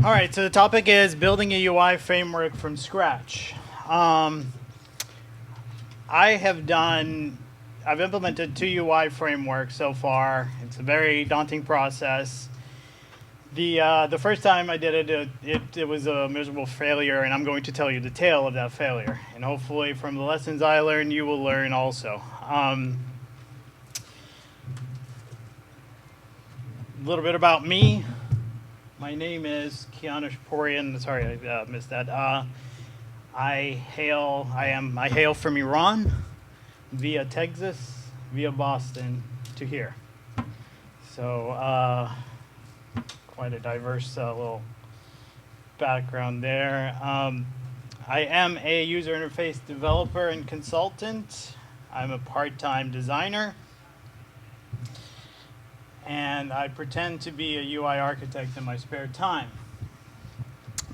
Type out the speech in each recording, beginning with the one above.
All right, so the topic is building a UI framework from scratch. I've implemented 2 UI frameworks so far. It's a very daunting process. The first time I did it was a miserable failure, and I'm going to tell you the tale of that failure. And hopefully from the lessons I learned, you will learn also. A little bit about me. My name is Kianosh Pourian. Sorry, I missed that. I hail from Iran, via Texas, via Boston to here. So quite a diverse little background there. I am a user interface developer and consultant. I'm a part-time designer. And I pretend to be a UI architect in my spare time.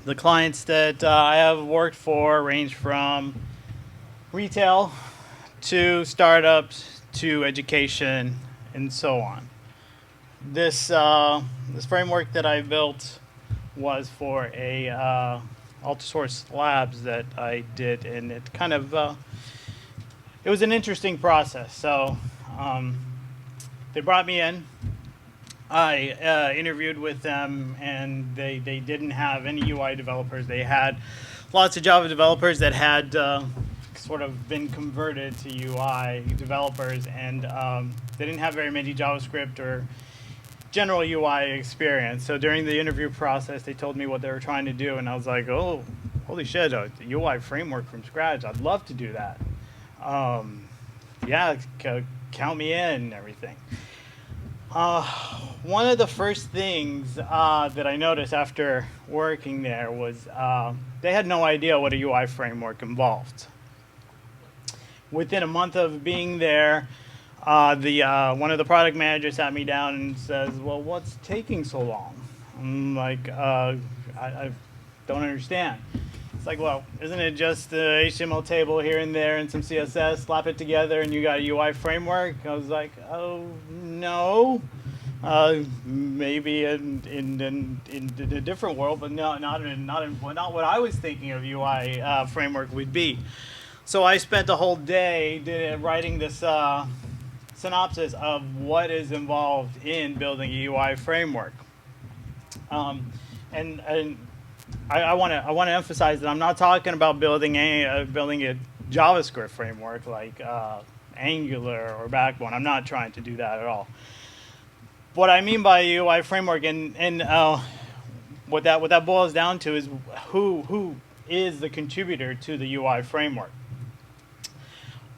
The clients that I have worked for range from retail to startups to education and so on. This framework that I built was for a alt-source labs that I did, and it kind of it was an interesting process. So they brought me in. I interviewed with them, and they didn't have any UI developers. They had lots of Java developers that had sort of been converted to UI developers, and they didn't have very many JavaScript or general UI experience. So during the interview process, they told me what they were trying to do, and I was like, oh, holy shit, a UI framework from scratch. I'd love to do that. Yeah, count me in and everything. One of the first things that I noticed after working there was they had no idea what a UI framework involved. Within a month of being there, one of the product managers sat me down and says, well, what's taking so long? I'm like, I don't understand. It's like, well, isn't it just the HTML table here and there and some CSS, slap it together and you got a UI framework? I was like, oh, no. Maybe in a different world, but no, not what I was thinking of UI framework would be. So I spent the whole day writing this synopsis of what is involved in building a UI framework. And I want to emphasize that I'm not talking about building a JavaScript framework like Angular or Backbone. I'm not trying to do that at all. What I mean by UI framework and what that boils down to is who is the contributor to the UI framework.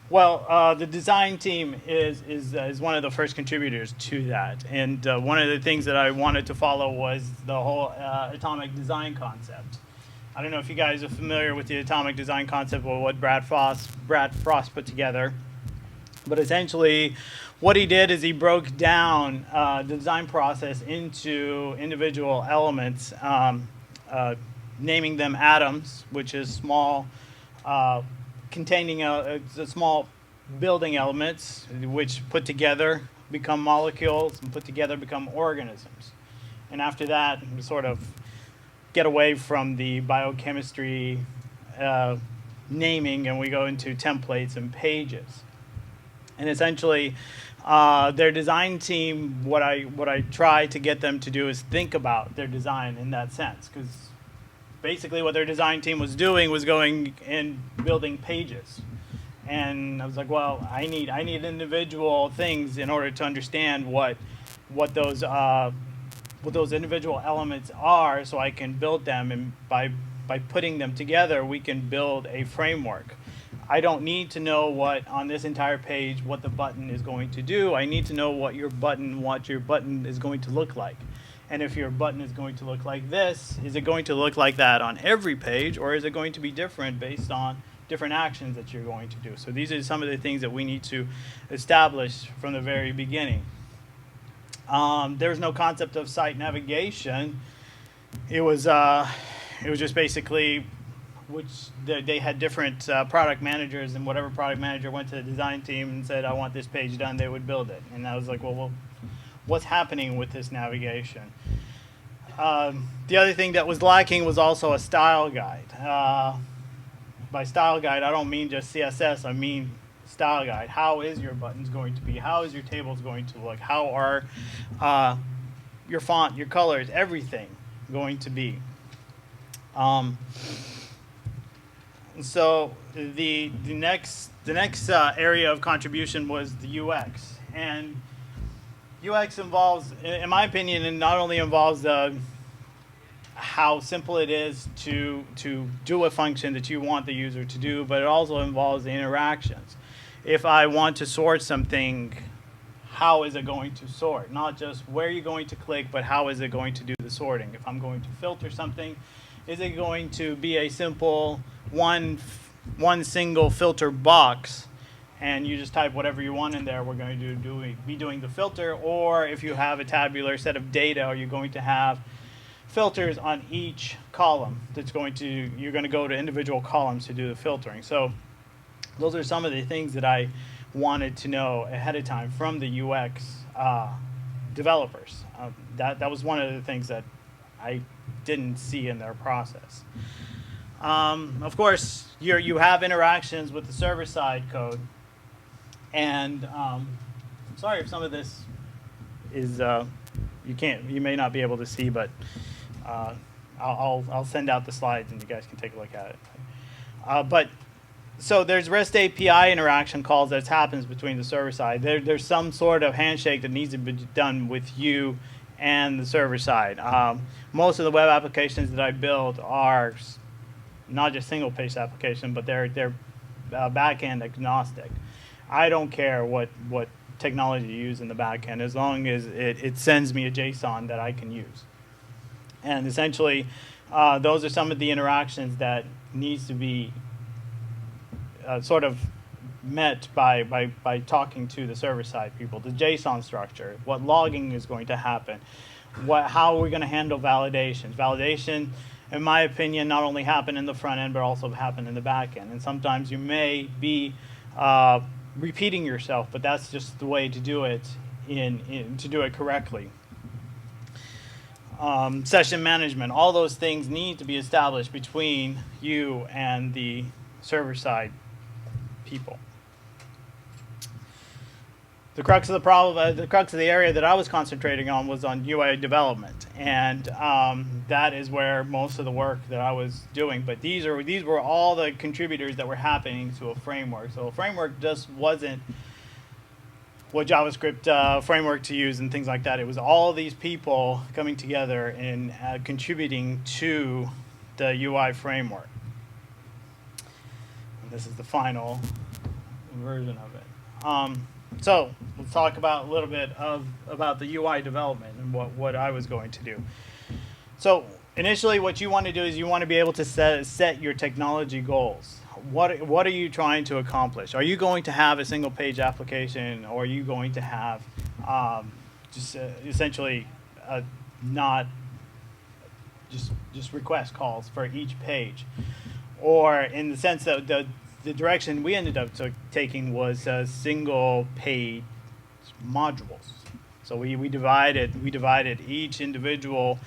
Well, the design team is one of the first contributors to that, and one of the things that I wanted to follow was the whole atomic design concept. I don't know if you guys are familiar with the atomic design concept or what Brad Frost put together, but essentially what he did is he broke down the design process into individual elements, naming them atoms, which is small containing the small building elements, which put together become molecules, and put together become organisms. And after that, we sort of get away from the biochemistry naming, and we go into templates and pages. And essentially, their design team, what I try to get them to do is think about their design in that sense, because basically what their design team was doing was going and building pages. And I was like, well, I need individual things in order to understand what those individual elements are, so I can build them, and by putting them together, we can build a framework. I don't need to know what on this entire page what the button is going to do. I need to know what your button is going to look like. And if your button is going to look like this, is it going to look like that on every page, or is it going to be different based on different actions that you're going to do? So these are some of the things that we need to establish from the very beginning. There's no concept of site navigation. It was just basically they had different product managers, and whatever product manager went to the design team and said, I want this page done, they would build it. And I was like, well, what's happening with this navigation? The other thing that was lacking was also a style guide. By style guide, I don't mean just CSS, I mean style guide. How is your buttons going to be? How is your tables going to look? How are your font, your colors, everything going to be? So the next area of contribution was the UX, and UX involves, in my opinion, it not only involves how simple it is to do a function that you want the user to do, but it also involves the interactions. If I want to sort something, how is it going to sort? Not just where you're going to click, but how is it going to do the sorting? If I'm going to filter something, is it going to be a simple one single filter box, and you just type whatever you want in there, we're going to be doing the filter? Or if you have a tabular set of data, are you going to have filters on each column you're going to go to individual columns to do the filtering? So those are some of the things that I wanted to know ahead of time from the UX developers. That was one of the things that I didn't see in their process. Of course, you have interactions with the server-side code, and I'm sorry if some of this is you may not be able to see, but I'll send out the slides and you guys can take a look at it. So there's REST API interaction calls that happens between the server side. There's some sort of handshake that needs to be done with you and the server side. Most of the web applications that I build are not just single page application, but they're back-end agnostic. I don't care what technology you use in the back-end, as long as it sends me a JSON that I can use. And essentially, those are some of the interactions that needs to be sort of met by talking to the server-side people. The JSON structure, what logging is going to happen, how are we going to handle validations. Validation, in my opinion, not only happen in the front end, but also happen in the back end. And sometimes you may be repeating yourself, but that's just the way to do it to do it correctly. Session management, all those things need to be established between you and the server-side people. The crux of the problem, the crux of the area that I was concentrating on was on UI development, and that is where most of the work that I was doing. But these were all the contributors that were happening to a framework. So a framework just wasn't what JavaScript framework to use and things like that. It was all these people coming together and contributing to the UI framework. And this is the final version of it. So let's talk about a little bit about the UI development and what I was going to do. So initially, what you want to do is you want to be able to set your technology goals. What are you trying to accomplish? Are you going to have a single page application, or are you going to have essentially not just request calls for each page? Or in the sense that the direction we ended up taking was single page modules. So we divided each individual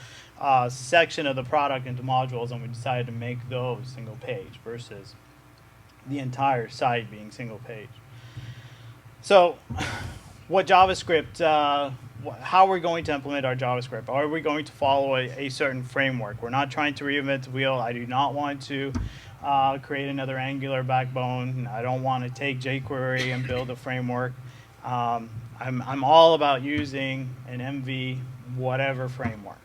section of the product into modules, and we decided to make those single page versus the entire site being single page. So what JavaScript, how we're going to implement our JavaScript? Are we going to follow a certain framework? We're not trying to reinvent the wheel. I do not want to create another Angular backbone. I don't want to take jQuery and build a framework. I'm all about using an MV whatever framework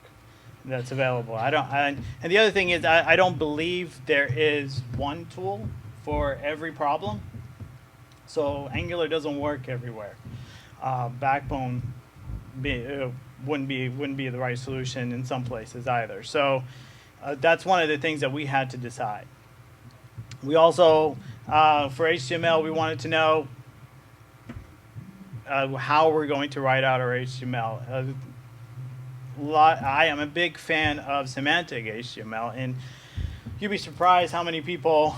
that's available. And the other thing is, I don't believe there is one tool for every problem. So Angular doesn't work everywhere. Backbone wouldn't be the right solution in some places either. So that's one of the things that we had to decide. We also, for HTML, we wanted to know how we're going to write out our HTML. I am a big fan of Semantic Html, and you'd be surprised how many people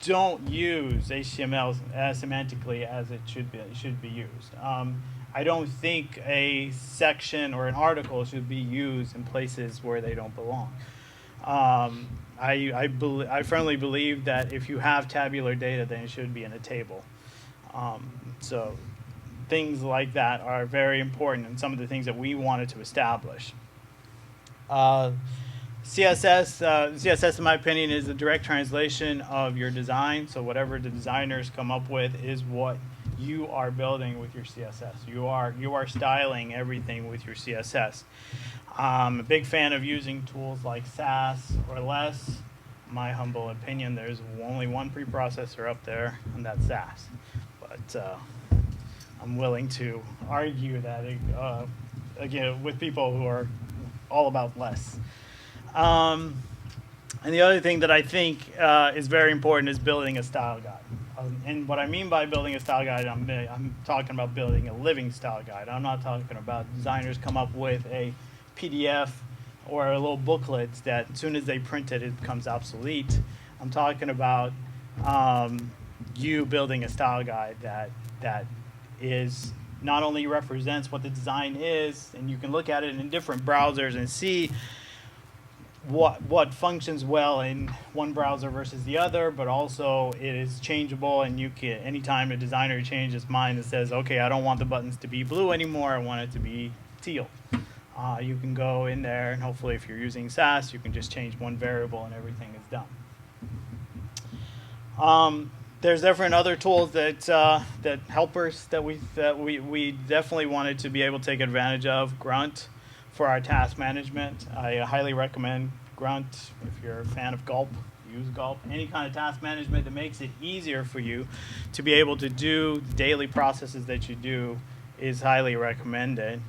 don't use HTML as semantically as it should be used. I don't think a section or an article should be used in places where they don't belong. I firmly believe that if you have tabular data, then it should be in a table. So things like that are very important, and some of the things that we wanted to establish. CSS, in my opinion, is a direct translation of your design. So whatever the designers come up with is what you are building with your CSS. You are styling everything with your CSS. I'm a big fan of using tools like Sass or Less. In my humble opinion, there's only one preprocessor up there, and that's Sass. But I'm willing to argue that, again, with people who are all about Less. And the other thing that I think is very important is building a style guide. And what I mean by building a style guide, I'm talking about building a living style guide. I'm not talking about designers come up with a PDF or a little booklet that as soon as they print it, it becomes obsolete. I'm talking about you building a style guide that is not only represents what the design is, and you can look at it in different browsers and see what functions well in one browser versus the other, but also it is changeable, and you can, anytime a designer changes his mind and says, okay, I don't want the buttons to be blue anymore, I want it to be teal. You can go in there, and hopefully if you're using Sass, you can just change one variable and everything is done. There's different other tools that helpers that we definitely wanted to be able to take advantage of. Grunt for our task management. I highly recommend Grunt. If you're a fan of Gulp, use Gulp. Any kind of task management that makes it easier for you to be able to do daily processes that you do is highly recommended.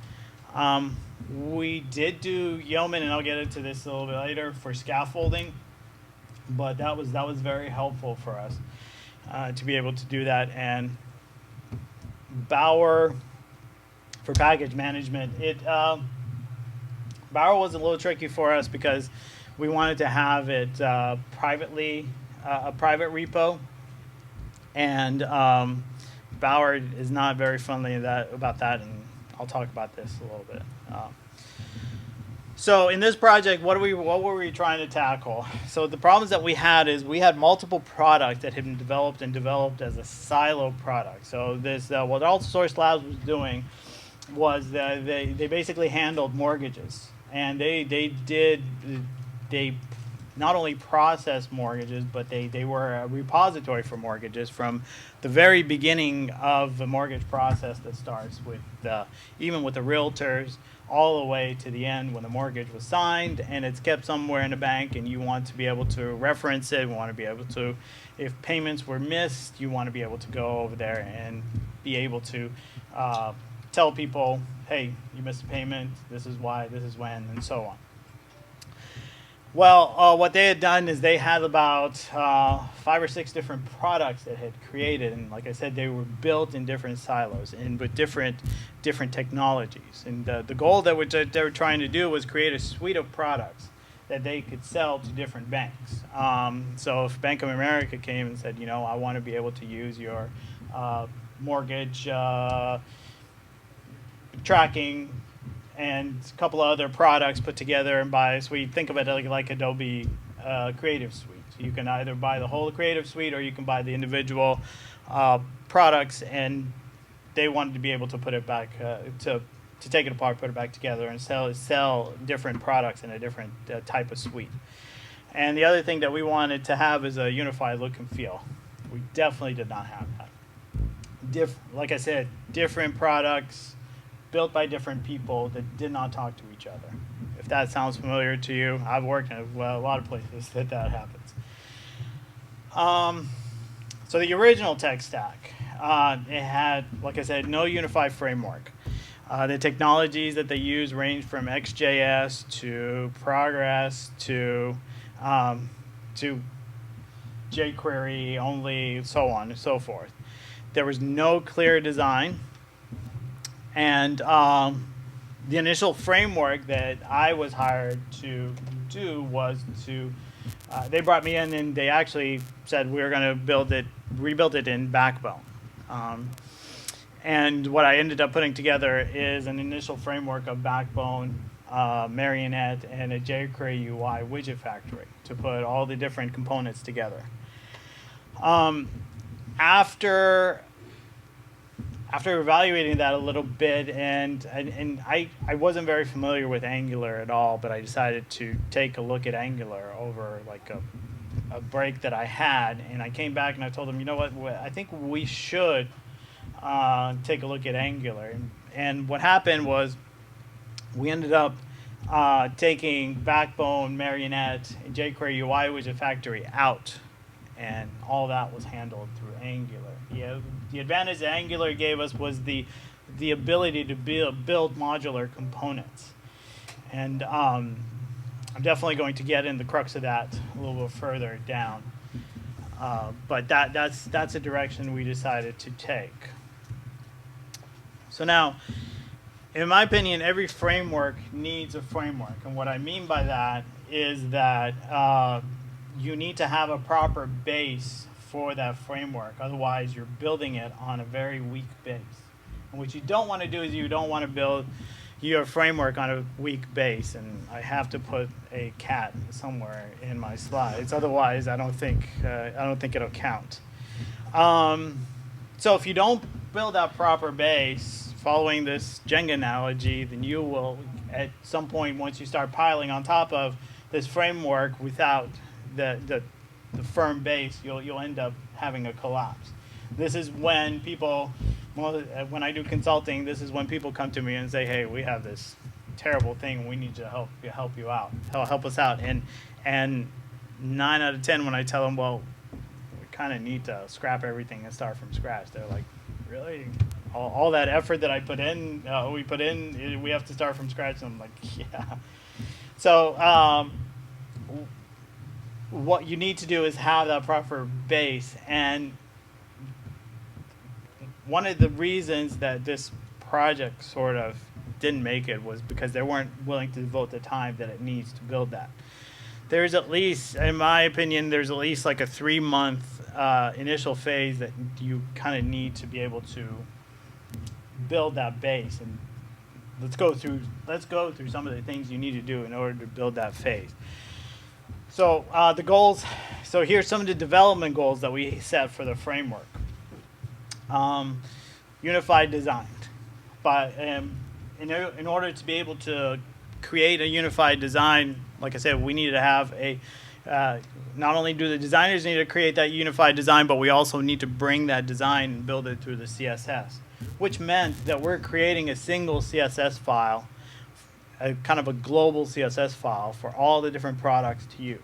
We did do Yeoman, and I'll get into this a little bit later, for scaffolding, but that was very helpful for us to be able to do that. And Bower for package management. Bower was a little tricky for us because we wanted to have it privately, a private repo, and Bower is not very friendly about that, and I'll talk about this a little bit. So in this project, what were we trying to tackle? So the problems that we had is we had multiple products that had been developed as a silo product. So this what All Source Labs was doing was they basically handled mortgages, and they not only processed mortgages, but they were a repository for mortgages from the very beginning of the mortgage process that starts with even with the realtors all the way to the end when the mortgage was signed and it's kept somewhere in the bank, and you want to be able to reference it. You want to be able to, if payments were missed, you want to be able to go over there and be able to tell people, hey, you missed a payment, this is why, this is when, and so on. Well, what they had done is they had about 5 or 6 different products that had created, and like I said, they were built in different silos and with different technologies. And the goal that they were trying to do was create a suite of products that they could sell to different banks. So if Bank of America came and said, you know, I want to be able to use your mortgage tracking and a couple of other products put together and buy a suite. Think of it like Adobe Creative Suite. You can either buy the whole Creative Suite or you can buy the individual products, and they wanted to be able to put it back, to take it apart, put it back together, and sell different products in a different type of suite. And the other thing that we wanted to have is a unified look and feel. We definitely did not have that. Like I said, different products, built by different people that did not talk to each other. If that sounds familiar to you, I've worked in a lot of places that happens. So the original tech stack, it had, like I said, no unified framework. The technologies that they use range from XJS to Progress to jQuery only, so on and so forth. There was no clear design. And the initial framework that I was hired to do was to they brought me in and they actually said we were going to rebuild it in Backbone. And what I ended up putting together is an initial framework of Backbone, Marionette, and a jQuery UI widget factory to put all the different components together. After evaluating that a little bit, and I wasn't very familiar with Angular at all, but I decided to take a look at Angular over like a break that I had, and I came back and I told them, you know what, I think we should take a look at Angular. And what happened was we ended up taking Backbone, Marionette, and jQuery UI widget factory out, and all that was handled through Angular. The advantage that Angular gave us was the ability to build modular components. And I'm definitely going to get in the crux of that a little bit further down. But that's a direction we decided to take. So now, in my opinion, every framework needs a framework. And what I mean by that is that you need to have a proper base for that framework. Otherwise, you're building it on a very weak base. And what you don't want to do is you don't want to build your framework on a weak base. And I have to put a cat somewhere in my slides. Otherwise, I don't think it'll count. So if you don't build that proper base, following this Jenga analogy, then you will, at some point, once you start piling on top of this framework without the firm base, you'll end up having a collapse. This is when people, when I do consulting, this is when people come to me and say, hey, we have this terrible thing, we need to help you out, help us out. And 9 out of 10, when I tell them, well, we kind of need to scrap everything and start from scratch, they're like, really? All that effort that I put in, we have to start from scratch. And I'm like, yeah. So what you need to do is have that proper base. And one of the reasons that this project sort of didn't make it was because they weren't willing to devote the time that it needs to build that. There's at least, in my opinion, there's at least like a 3-month initial phase that you kind of need to be able to build that base. And let's go through some of the things you need to do in order to build that phase. So the goals. So here's some of the development goals that we set for the framework. Unified design. But in order to be able to create a unified design, like I said, we needed to have a, not only do the designers need to create that unified design, but we also need to bring that design and build it through the CSS, which meant that we're creating a single CSS file, a kind of a global CSS file for all the different products to use.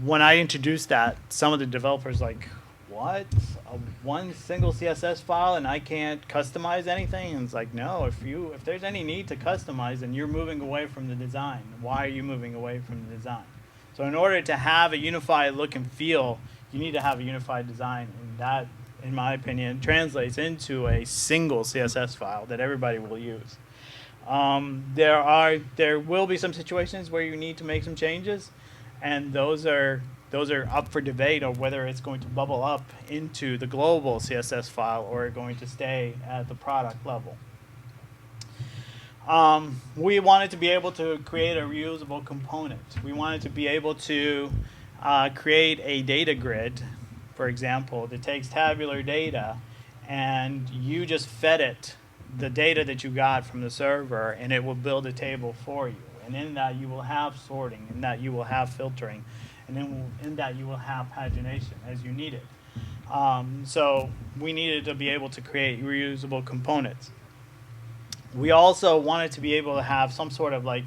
When I introduced that, some of the developers like, what? One single CSS file and I can't customize anything? And it's like, no, if there's any need to customize, then you're moving away from the design. Why are you moving away from the design? So in order to have a unified look and feel, you need to have a unified design, and that, in my opinion, translates into a single CSS file that everybody will use. There will be some situations where you need to make some changes, and those are up for debate of whether it's going to bubble up into the global CSS file or going to stay at the product level. We wanted to be able to create a reusable component. We wanted to be able to create a data grid, for example, that takes tabular data and you just fed it the data that you got from the server, and it will build a table for you. And in that you will have sorting, in that you will have filtering, and then in that you will have pagination as you need it. So we needed to be able to create reusable components. We also wanted to be able to have some sort of like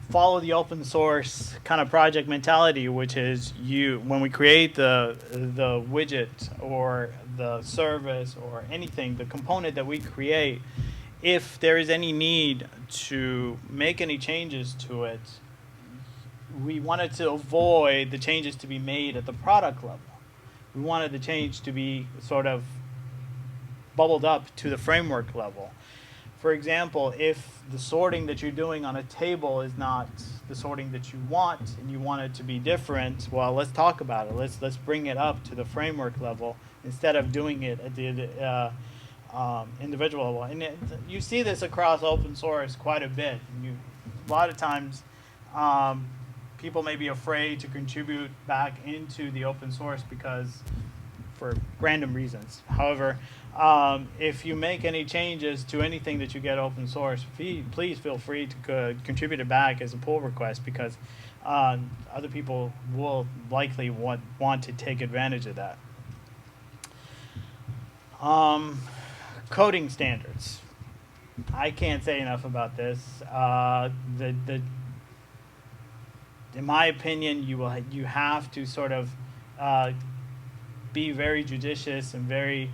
follow the open source kind of project mentality, which is when we create the widget or the service or anything, the component that we create, if there is any need to make any changes to it, we wanted to avoid the changes to be made at the product level. We wanted the change to be sort of bubbled up to the framework level. for example, if the sorting that you're doing on a table is not the sorting that you want, and you want it to be different, well, let's talk about it. Let's bring it up to the framework level instead of doing it at the individual level. And you see this across open source quite a bit. A lot of times, people may be afraid to contribute back into the open source because for random reasons. However, if you make any changes to anything that you get open source, please feel free to contribute it back as a pull request, because other people will likely want to take advantage of that. Coding standards. I can't say enough about this. In my opinion, you have to sort of be very judicious and very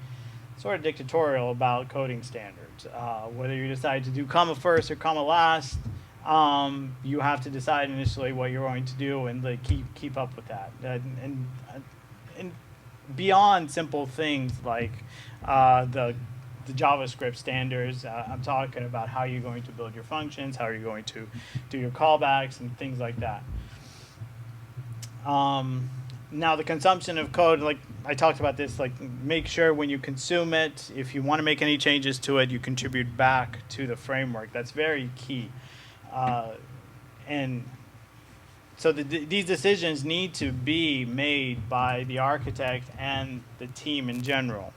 sort of dictatorial about coding standards. Whether you decide to do comma first or comma last, you have to decide initially what you're going to do and keep up with that. And beyond simple things like the JavaScript standards, I'm talking about how you're going to build your functions, how you're going to do your callbacks, and things like that. Now, the consumption of code, like I talked about this, like make sure when you consume it, if you want to make any changes to it, you contribute back to the framework. That's very key. And so these decisions need to be made by the architect and the team in general.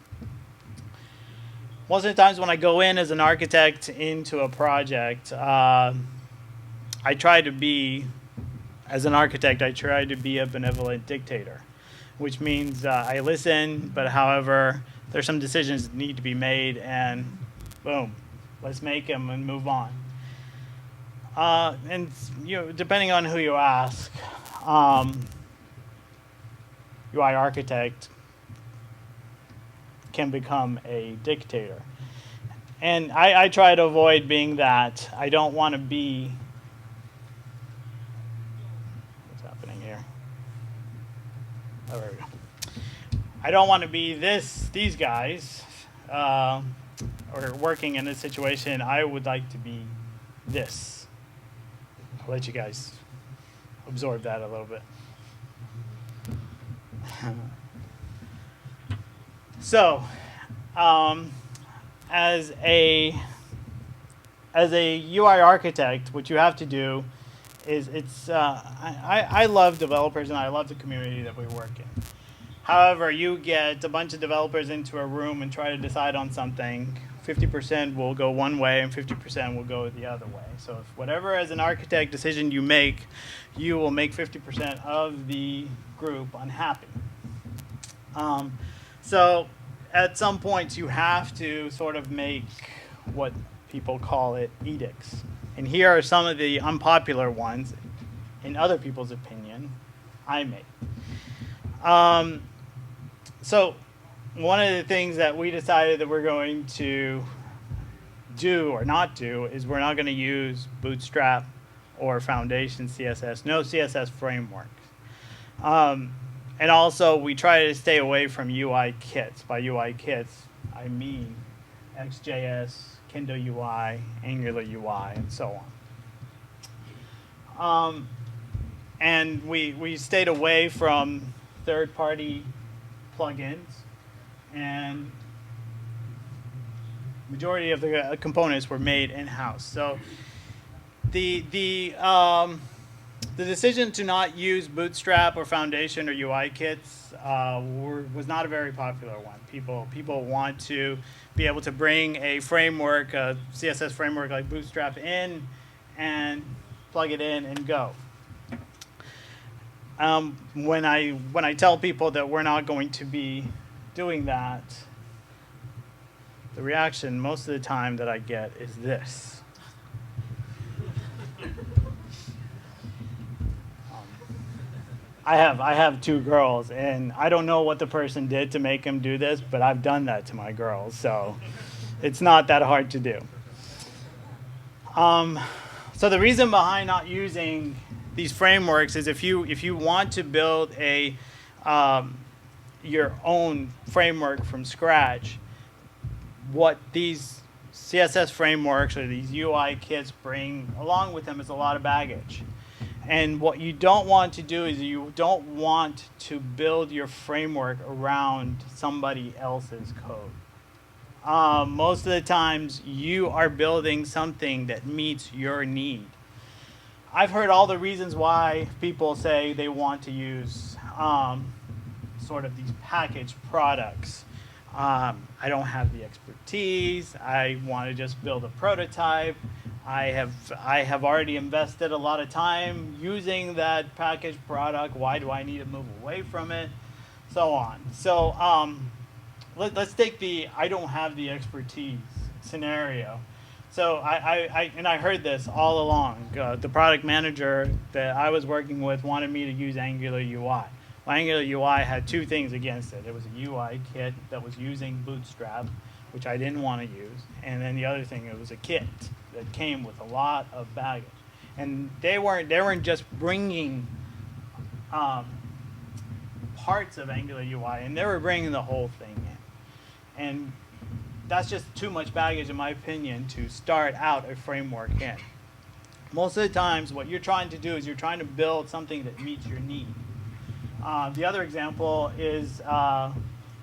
Most of the times when I go in as an architect into a project, I try to be a benevolent dictator, which means I listen, but however, there's some decisions that need to be made, and boom, let's make them and move on. And depending on who you ask, UI architect can become a dictator. And I try to avoid being that. I don't want to be... What's happening here? Oh, there we go. I don't want to be these guys, or working in this situation. I would like to be this. I'll let you guys absorb that a little bit. So, as a UI architect, what you have to do is I love developers and I love the community that we work in. However, you get a bunch of developers into a room and try to decide on something. 50% will go one way and 50% will go the other way. So if whatever as an architect decision you make, you will make 50% of the group unhappy. So at some points you have to sort of make what people call it edicts. And here are some of the unpopular ones, in other people's opinion, I make. So one of the things that we decided that we're going to do or not do is we're not going to use Bootstrap or Foundation CSS, no CSS frameworks. And also, we try to stay away from UI kits. By UI kits, I mean XJS, Kendo UI, Angular UI, and so on. And we stayed away from third-party plugins, and majority of the components were made in-house. So the decision to not use Bootstrap or Foundation or UI kits was not a very popular one. People want to be able to bring a framework, a CSS framework like Bootstrap in and plug it in and go. When I tell people that we're not going to be doing that, the reaction most of the time that I get is this. I have two girls, and I don't know what the person did to make them do this, but I've done that to my girls, so it's not that hard to do. So the reason behind not using these frameworks is if you want to build your own framework from scratch, what these CSS frameworks or these UI kits bring along with them is a lot of baggage. And what you don't want to do is you don't want to build your framework around somebody else's code. Most of the times you are building something that meets your need. I've heard all the reasons why people say they want to use sort of these packaged products. I don't have the expertise. I want to just build a prototype. I have already invested a lot of time using that packaged product. Why do I need to move away from it? So on. So let's take the I don't have the expertise scenario. So I heard this all along. The product manager that I was working with wanted me to use Angular UI. Well, Angular UI had two things against it. It was a UI kit that was using Bootstrap, which I didn't want to use, and then the other thing, it was a kit that came with a lot of baggage. And they weren't just bringing parts of Angular UI, and they were bringing the whole thing in. And that's just too much baggage, in my opinion, to start out a framework in. Most of the times, what you're trying to do is you're trying to build something that meets your need. The other example is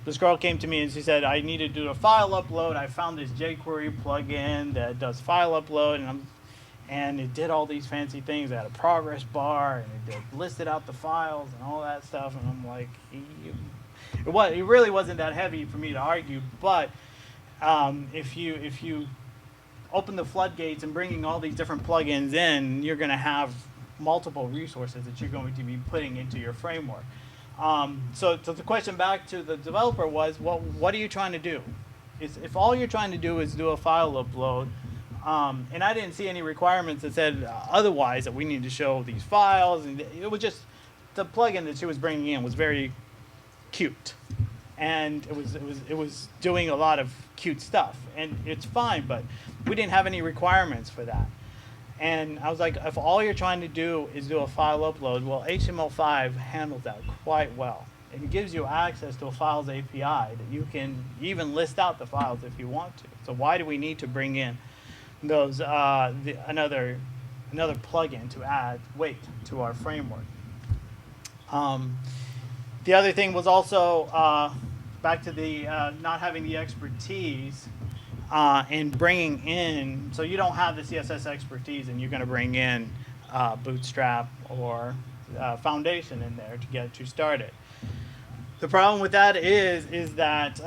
this girl came to me and she said, I need to do a file upload. I found this jQuery plugin that does file upload, and it did all these fancy things. It had a progress bar, and it listed out the files and all that stuff. And I'm like, it really wasn't that heavy for me to argue, but if you open the floodgates and bringing all these different plugins in, you're going to have multiple resources that you're going to be putting into your framework. So the question back to the developer was, well, what are you trying to do? If all you're trying to do is do a file upload, and I didn't see any requirements that said otherwise, that we need to show these files, and it was just the plugin that she was bringing in was very cute, and it was doing a lot of cute stuff, and it's fine, but we didn't have any requirements for that. And I was like, if all you're trying to do is do a file upload, well, HTML5 handles that quite well. It gives you access to a files API that you can even list out the files if you want to. So why do we need to bring in those another plugin to add weight to our framework? The other thing was also back to the not having the expertise. And bringing in, so you don't have the CSS expertise, and you're going to bring in Bootstrap or Foundation in there to get you started. The problem with that is that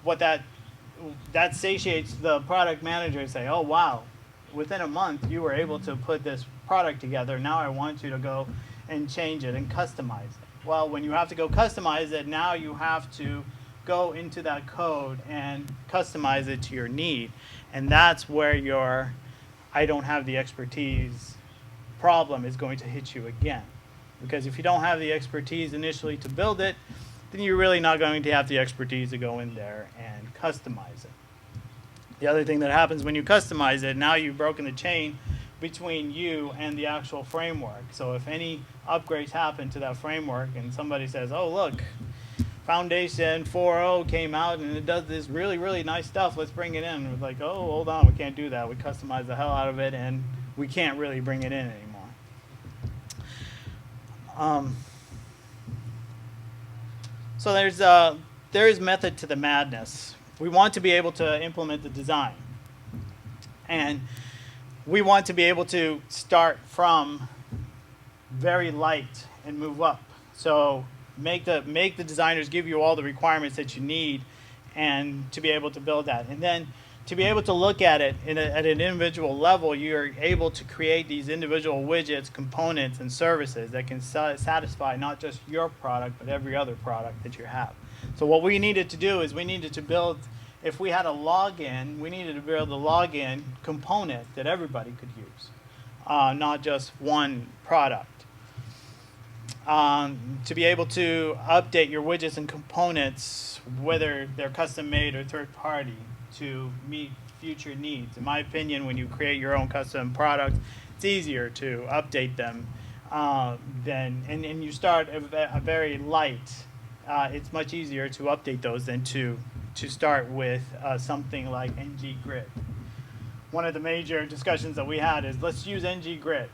what that satiates the product manager to say, oh wow, within a month you were able to put this product together. Now I want you to go and change it and customize it. Well, when you have to go customize it, now you have to go into that code and customize it to your need. And that's where your I don't have the expertise problem is going to hit you again. Because if you don't have the expertise initially to build it, then you're really not going to have the expertise to go in there and customize it. The other thing that happens when you customize it, now you've broken the chain between you and the actual framework. So if any upgrades happen to that framework and somebody says, oh look, Foundation 4.0 came out and it does this really, really nice stuff. Let's bring it in. And we're like, oh, hold on, we can't do that. We customize the hell out of it, and we can't really bring it in anymore. So there is method to the madness. We want to be able to implement the design, and we want to be able to start from very light and move up. So make the designers give you all the requirements that you need, and to be able to build that. And then to be able to look at it at an individual level, you're able to create these individual widgets, components, and services that can satisfy not just your product, but every other product that you have. So what we needed to do is we needed to build, if we had a login, we needed to build a login component that everybody could use, not just one product. To be able to update your widgets and components, whether they're custom made or third party, to meet future needs. In my opinion, when you create your own custom product, it's easier to update them and you start a very light. It's much easier to update those than to to start with something like ng-grid. One of the major discussions that we had is let's use ng-grid.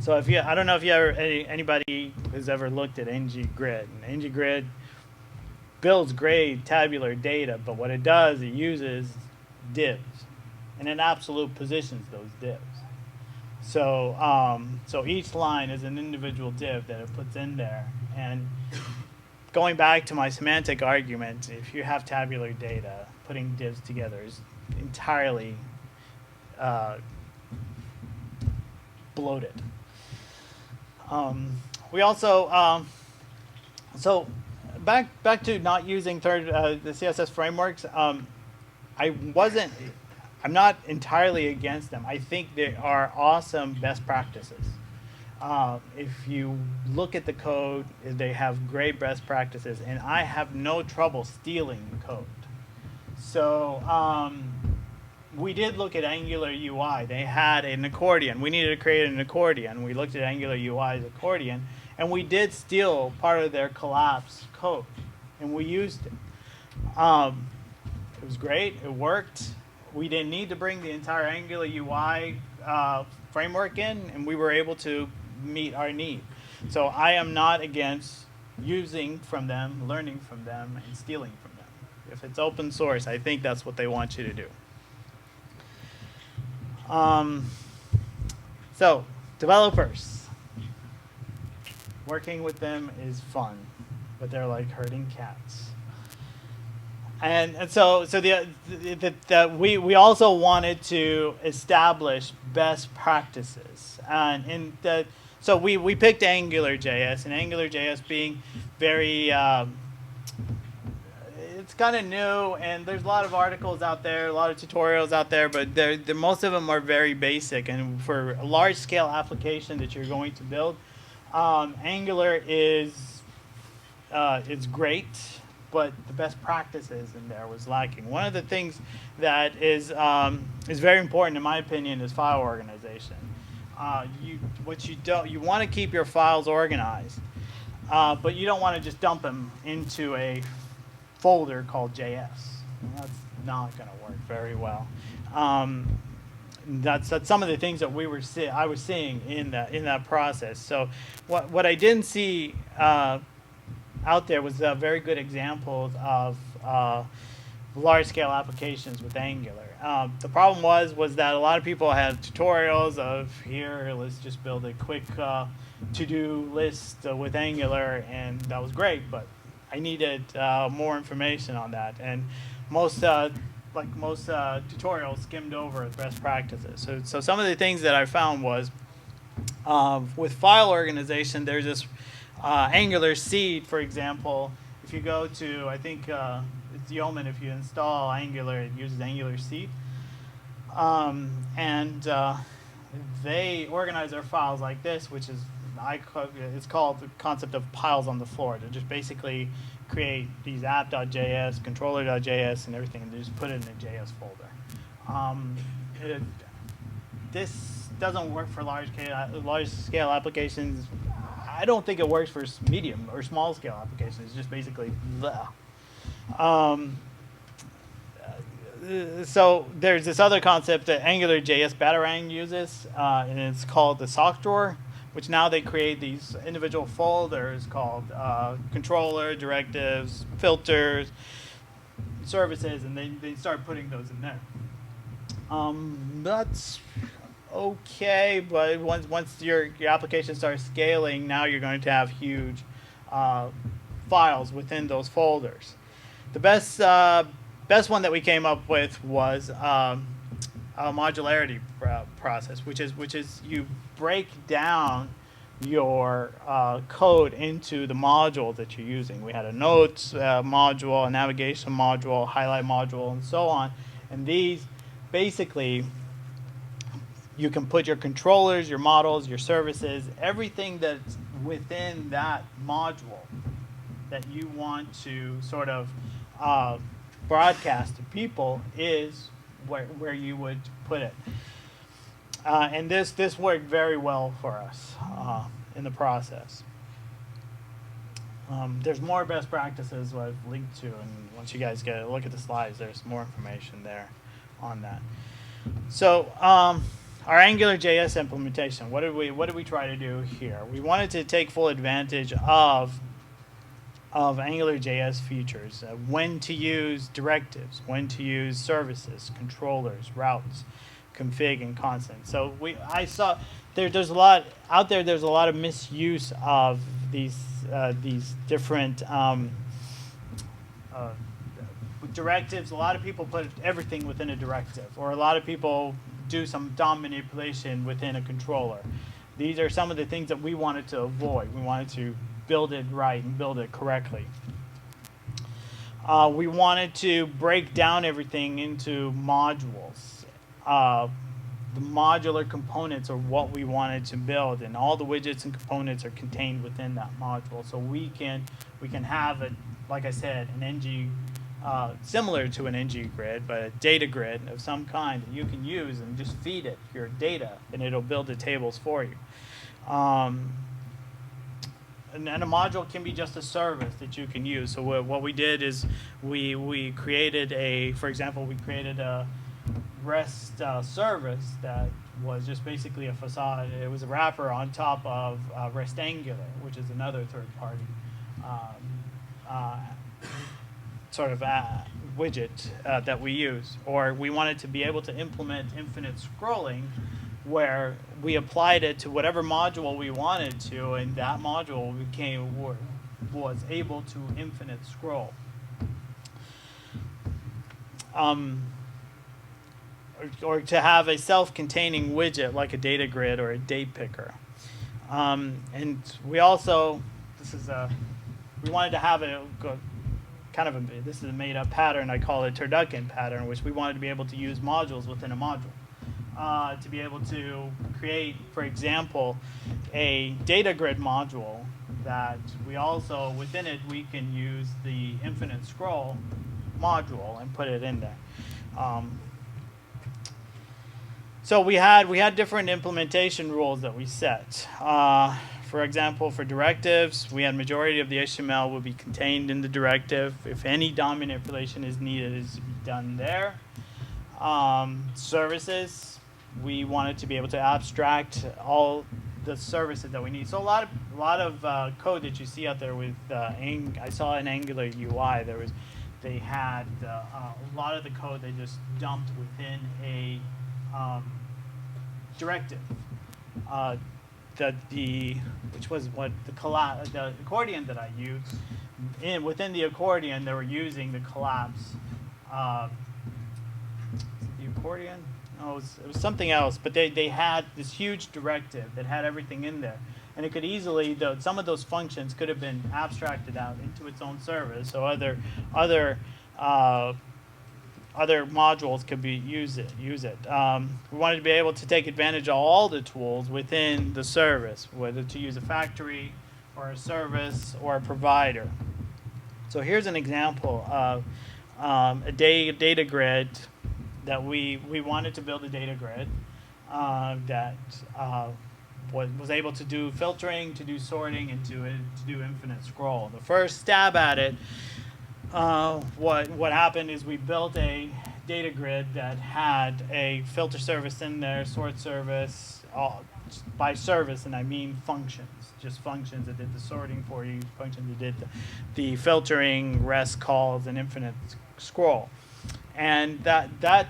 So if you, I don't know if you ever, anybody has ever looked at ng-grid. ng-grid builds great tabular data, but what it does, it uses divs, and it absolute positions those divs. So, so each line is an individual div that it puts in there. And going back to my semantic argument, if you have tabular data, putting divs together is entirely bloated. We also, so back to not using the CSS frameworks. I'm not entirely against them. I think they are awesome best practices. If you look at the code, they have great best practices, and I have no trouble stealing code. So we did look at Angular UI. They had an accordion. We needed to create an accordion. We looked at Angular UI's accordion, and we did steal part of their collapse code, and we used it. It was great. It worked. We didn't need to bring the entire Angular UI framework in, and we were able to meet our need. So I am not against using from them, learning from them, and stealing from them. If it's open source, I think that's what they want you to do. So developers, working with them is fun, but they're like herding cats. And so we also wanted to establish best practices, so we picked AngularJS, and AngularJS being very it's kind of new, and there's a lot of articles out there, a lot of tutorials out there, but most of them are very basic. And for a large scale application that you're going to build, Angular is it's great, but the best practices in there was lacking. One of the things that is very important, in my opinion, is file organization. You want to keep your files organized, but you don't want to just dump them into a folder called JS. That's not going to work very well. That's some of the things that I was seeing in that process. So what I didn't see out there was very good examples of large-scale applications with Angular. The problem was that a lot of people had tutorials of, here, let's just build a quick to-do list with Angular, and that was great, but I needed more information on that. And most tutorials skimmed over best practices. So some of the things that I found was, with file organization, there's this Angular seed, for example. If you go to, I think it's Yeoman, if you install Angular, it uses Angular seed. They organize their files like this, which is, it's called the concept of piles on the floor. They just basically create these app.js, controller.js, and everything, and they just put it in a JS folder. This doesn't work for large scale applications. I don't think it works for medium or small scale applications. It's just basically blah. So there's this other concept that AngularJS Batarang uses, and it's called the sock drawer, which now they create these individual folders called controller, directives, filters, services, and they start putting those in there. That's okay, but once your application starts scaling, now you're going to have huge files within those folders. The best one that we came up with was a modularity process, which is you break down your code into the modules that you're using. We had a notes module, a navigation module, highlight module, and so on. And these basically, you can put your controllers, your models, your services, everything that's within that module that you want to sort of broadcast to people is where you would put it. And this worked very well for us in the process. There's more best practices what I've linked to, and once you guys get a look at the slides, there's more information there on that. So our AngularJS implementation, what did we try to do here? We wanted to take full advantage of AngularJS features, when to use directives, when to use services, controllers, routes, config, and constant. So I saw there's a lot out there. There's a lot of misuse of these different directives. A lot of people put everything within a directive, or a lot of people do some DOM manipulation within a controller. These are some of the things that we wanted to avoid. We wanted to build it right and build it correctly. We wanted to break down everything into modules. The modular components are what we wanted to build, and all the widgets and components are contained within that module. So we can have it, like I said, an ng similar to an ng grid, but a data grid of some kind that you can use and just feed it your data, and it'll build the tables for you. And a module can be just a service that you can use. So what we did is we created for example, we created a REST service that was just basically a facade. It was a wrapper on top of REST Angular, which is another third-party sort of widget that we use. Or we wanted to be able to implement infinite scrolling, where we applied it to whatever module we wanted to, and that module was able to infinite scroll. Or to have a self-containing widget like a data grid or a date picker. And we also, we wanted to have this is a made-up pattern. I call it turducken pattern, which we wanted to be able to use modules within a module. To be able to create, for example, a data grid module that we also, within it, we can use the infinite scroll module and put it in there. So we had different implementation rules that we set. For example, for directives, we had majority of the HTML will be contained in the directive. If any DOM manipulation is needed, it is done there. Services, we wanted to be able to abstract all the services that we need. So a lot of code that you see out there with I saw in Angular UI, they had a lot of the code they just dumped within a directive. Which was what the accordion that I used. Within the accordion, they were using the collapse. The accordion? No, it was something else. But they had this huge directive that had everything in there, and it could easily some of those functions could have been abstracted out into its own service, so other modules could use it. We wanted to be able to take advantage of all the tools within the service, whether to use a factory or a service or a provider. So here's an example of a data grid that we wanted to build a data grid that was able to do filtering, to do sorting, and to do infinite scroll. The first stab at it, what happened is we built a data grid that had a filter service in there, sort service, by service, and I mean functions, just functions that did the sorting for you, functions that did the filtering, REST calls, and infinite scroll. And that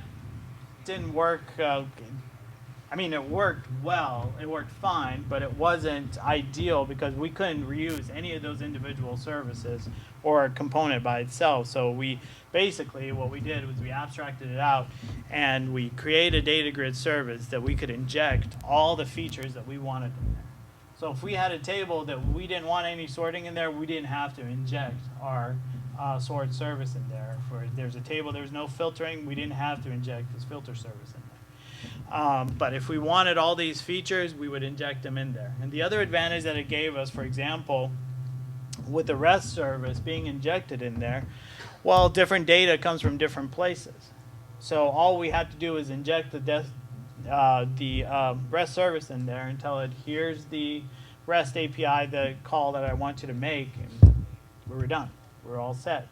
didn't work. I mean, it worked well, it worked fine, but it wasn't ideal because we couldn't reuse any of those individual services or a component by itself. So we basically, what we did was we abstracted it out and we created a data grid service that we could inject all the features that we wanted in there. So if we had a table that we didn't want any sorting in there, we didn't have to inject our sort service in there. There's a table, there's no filtering, we didn't have to inject this filter service in there. But if we wanted all these features, we would inject them in there. And the other advantage that it gave us, for example, with the REST service being injected in there, well, different data comes from different places. So all we had to do is inject the REST service in there and tell it, here's the REST API, the call that I want you to make. And we were done. We were all set.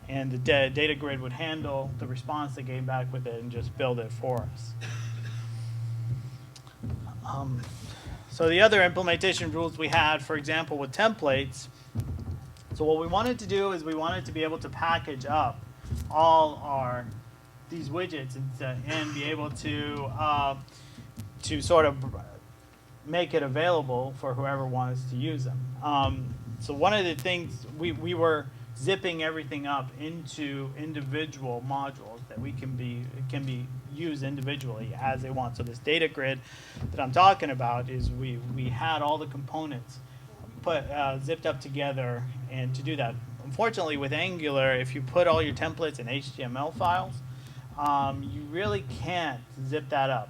And the data grid would handle the response that came back with it and just build it for us. So the other implementation rules we had, for example, with templates, so what we wanted to do is we wanted to be able to package up all these widgets and be able to sort of make it available for whoever wants to use them. So one of the things, we were zipping everything up into individual modules that can be used individually as they want. So this data grid that I'm talking about is we had all the components zipped up together, and to do that, unfortunately with Angular, if you put all your templates in HTML files, you really can't zip that up.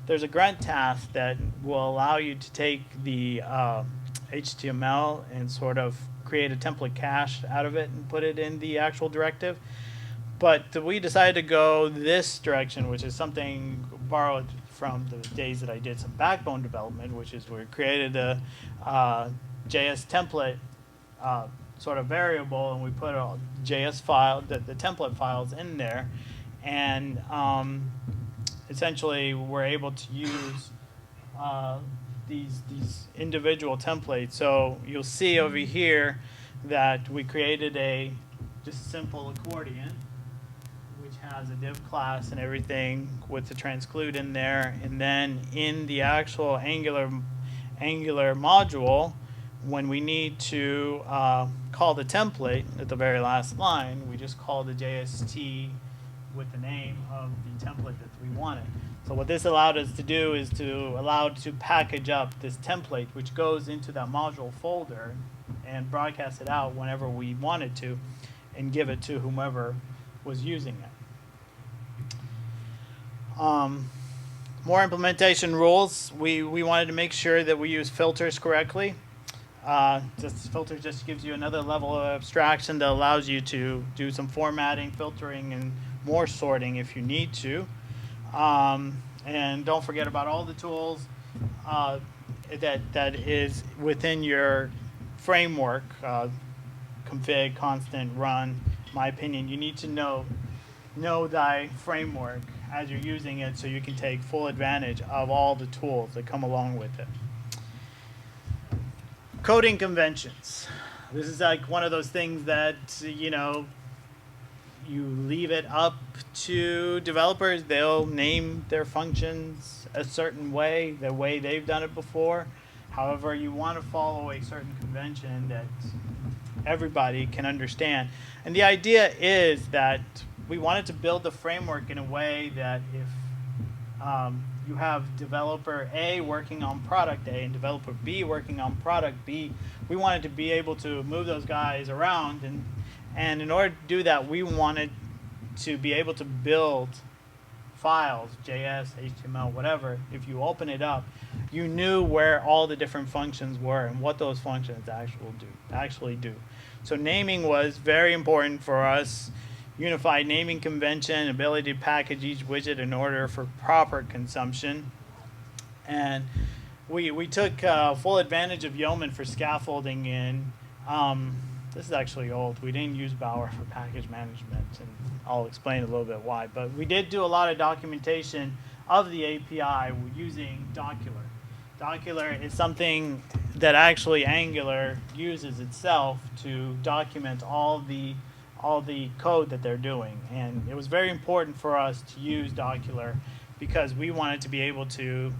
There's a grunt task that will allow you to take the HTML and sort of create a template cache out of it and put it in the actual directive. But we decided to go this direction, which is something borrowed from the days that I did some backbone development, which is we created a JS template sort of variable, and we put a JS file, the template files in there, and essentially we're able to use these individual templates. So you'll see over here that we created just a simple accordion, which has a div class and everything with the transclude in there, and then in the actual Angular module, when we need to call the template at the very last line, we just call the JST with the name of the template that we wanted. So what this allowed us to do is to package up this template, which goes into that module folder and broadcast it out whenever we wanted to, and give it to whomever was using it. More implementation rules. We wanted to make sure that we use filters correctly. Filters just gives you another level of abstraction that allows you to do some formatting, filtering, and more sorting if you need to. And don't forget about all the tools that is within your framework, config, constant, run. In my opinion, you need to know thy framework as you're using it so you can take full advantage of all the tools that come along with it. Coding conventions. This is like one of those things that, you leave it up to developers. They'll name their functions a certain way, the way they've done it before. However, you want to follow a certain convention that everybody can understand. And the idea is that we wanted to build the framework in a way that if you have developer A working on product A and developer B working on product B, we wanted to be able to move those guys around, and in order to do that, we wanted to be able to build files, JS, HTML, whatever. If you open it up, you knew where all the different functions were and what those functions actually do. So naming was very important for us. Unified naming convention, ability to package each widget in order for proper consumption. And we took full advantage of Yeoman for scaffolding in. This is actually old. We didn't use Bower for package management, and I'll explain a little bit why. But we did do a lot of documentation of the API using Docular. Docular is something that actually Angular uses itself to document all the code that they're doing. And it was very important for us to use Docular because we wanted to be able to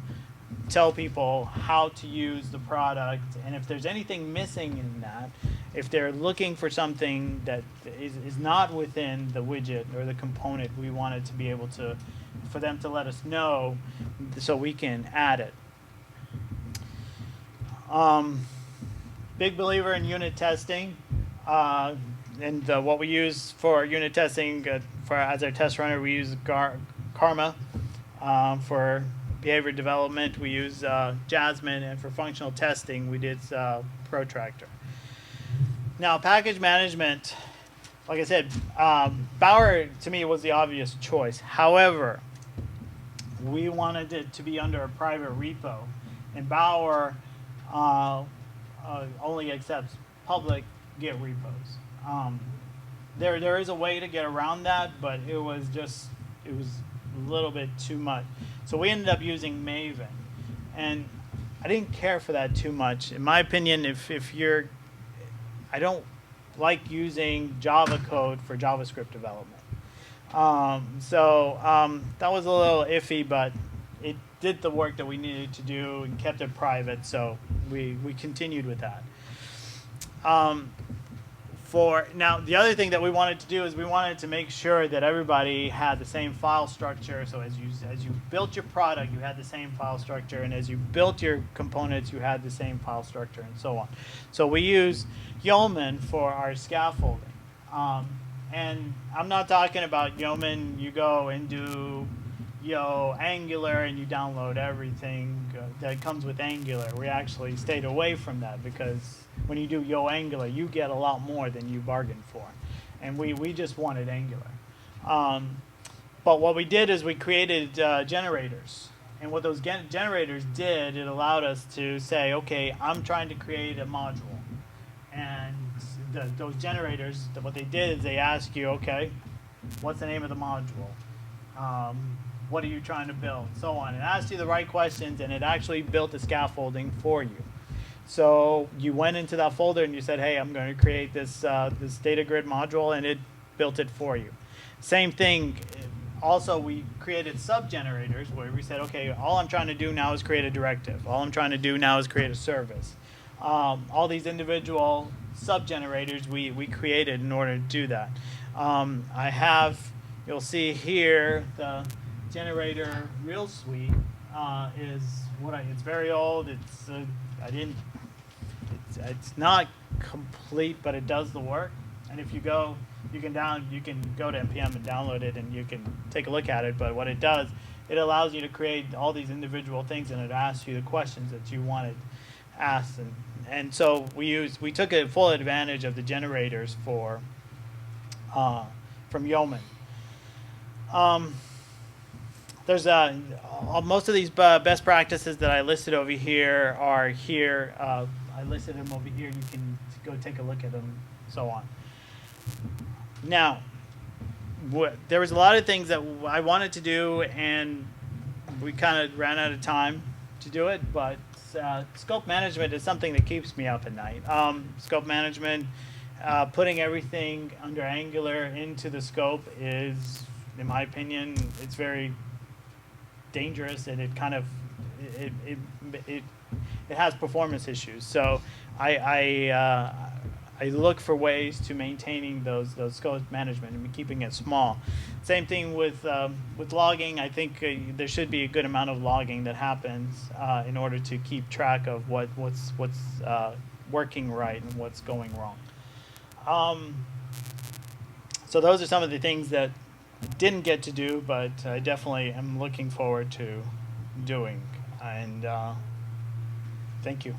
tell people how to use the product, and if there's anything missing in that, if they're looking for something that is not within the widget or the component, we wanted to be able for them to let us know so we can add it. Big believer in unit testing. And what we use for unit testing, as our test runner, we use Karma. For behavior development, we use Jasmine, and for functional testing, we did Protractor. Now, package management, like I said, Bower to me was the obvious choice. However, we wanted it to be under a private repo, and Bower only accepts public Git repos. There is a way to get around that, but it was a little bit too much. So we ended up using Maven, and I didn't care for that too much. In my opinion, I don't like using Java code for JavaScript development. That was a little iffy, but it did the work that we needed to do and kept it private, so we continued with that. Now, the other thing that we wanted to do is we wanted to make sure that everybody had the same file structure. So as you built your product, you had the same file structure, and as you built your components, you had the same file structure, and so on. So we use Yeoman for our scaffolding. And I'm not talking about Yeoman, you go and do Angular and you download everything that comes with Angular. We actually stayed away from that because when you do Angular, you get a lot more than you bargained for. And we just wanted Angular. But what we did is we created generators. And what those generators did, it allowed us to say, okay, I'm trying to create a module. And those generators, what they did is they ask you, okay, what's the name of the module? What are you trying to build? So on. It asked you the right questions, and it actually built the scaffolding for you. So you went into that folder and you said, hey, I'm going to create this Datagrid module, and it built it for you. Same thing. Also, we created sub-generators where we said, okay, all I'm trying to do now is create a directive. All I'm trying to do now is create a service. All these individual sub-generators we created in order to do that. You'll see here, the generator real suite is it's very old. It's not complete, but it does the work. And if you go, you can go to npm and download it, and you can take a look at it. But what it does, it allows you to create all these individual things, and it asks you the questions that you wanted asked. And so we took a full advantage of the generators from Yeoman. There's most of these best practices that I listed over here are here. I listed them over here. You can go take a look at them, so on. Now, there was a lot of things that I wanted to do, and we kind of ran out of time to do it, but scope management is something that keeps me up at night. Scope management, putting everything under Angular into the scope is, in my opinion, it's very dangerous, and it kind of it has performance issues. So I look for ways to maintaining those scope management and keeping it small. Same thing with logging. I think there should be a good amount of logging that happens in order to keep track of what's working right and what's going wrong. So those are some of the things that I didn't get to do, but I definitely am looking forward to doing. And thank you.